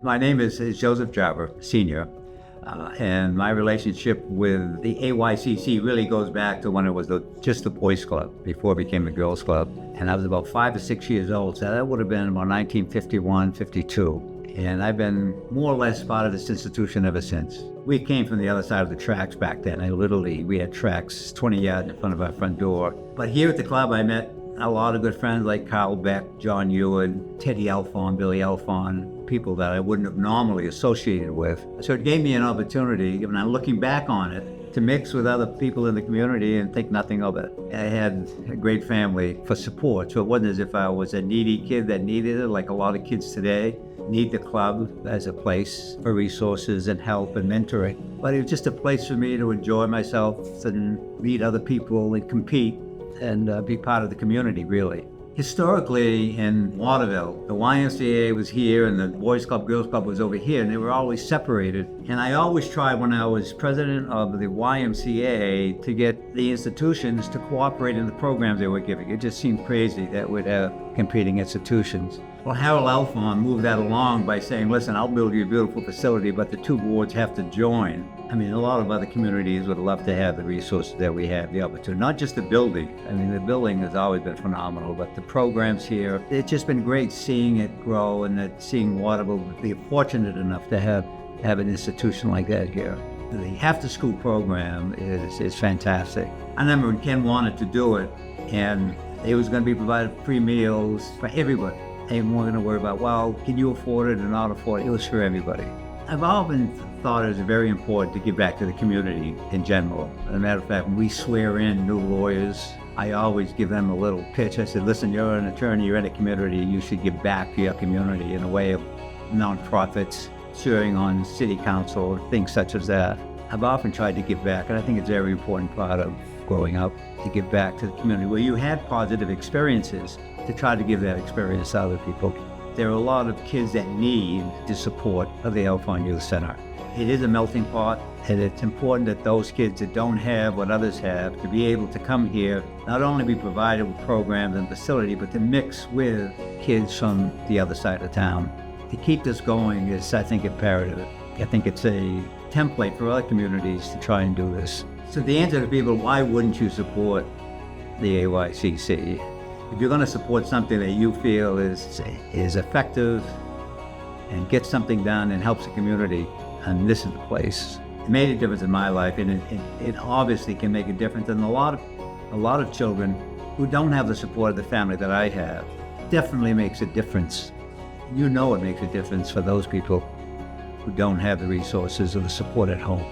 My name is Joseph Jabar Sr., and my relationship with the AYCC really goes back to when it was just the Boys Club, before it became the Girls Club. And I was about 5 or 6 years old, so that would have been about 1951, 52. And I've been more or less part of this institution ever since. We came from the other side of the tracks back then. Literally, we had tracks 20 yards in front of our front door. But here at the club, I met a lot of good friends like Carl Beck, John Ewan, Teddy Alfond, Billy Alfond, people that I wouldn't have normally associated with. So it gave me an opportunity, when I'm looking back on it, to mix with other people in the community and think nothing of it. I had a great family for support, so it wasn't as if I was a needy kid that needed it, like a lot of kids today need the club as a place for resources and help and mentoring. But it was just a place for me to enjoy myself and meet other people and compete and be part of the community, really. Historically, in Waterville, the YMCA was here and the Boys Club, Girls Club was over here, and they were always separated. And I always tried, when I was president of the YMCA, to get the institutions to cooperate in the programs they were giving. It just seemed crazy that we'd have competing institutions. Well, Harold Alfond moved that along by saying, listen, I'll build you a beautiful facility, but the two boards have to join. I mean, a lot of other communities would love to have the resources that we have, the opportunity, not just the building. I mean, the building has always been phenomenal, but the programs here, it's just been great seeing it grow and seeing Waterville be fortunate enough to have an institution like that here. The after-school program is fantastic. I remember when Ken wanted to do it, and it was going to be provided free meals for everybody. They weren't going to worry about, well, can you afford it or not afford it? It was for everybody. I've often thought it was very important to give back to the community in general. As a matter of fact, when we swear in new lawyers, I always give them a little pitch. I said, listen, you're an attorney, you're in a community, you should give back to your community in a way of nonprofits, serving on city council, things such as that. I've often tried to give back, and I think it's a very important part of growing up, to give back to the community where you had positive experiences, to try to give that experience to other people. There are a lot of kids that need the support of the Alfond Youth Center. It is a melting pot, and it's important that those kids that don't have what others have, to be able to come here, not only be provided with programs and facility, but to mix with kids from the other side of town. To keep this going is, I think, imperative. I think it's a template for other communities to try and do this. So the answer to people, why wouldn't you support the AYCC? If you're going to support something that you feel is effective and gets something done and helps the community, and this is the place. It made a difference in my life, and it obviously can make a difference in a lot of children who don't have the support of the family that I have. Definitely makes a difference. You know it makes a difference for those people who don't have the resources or the support at home.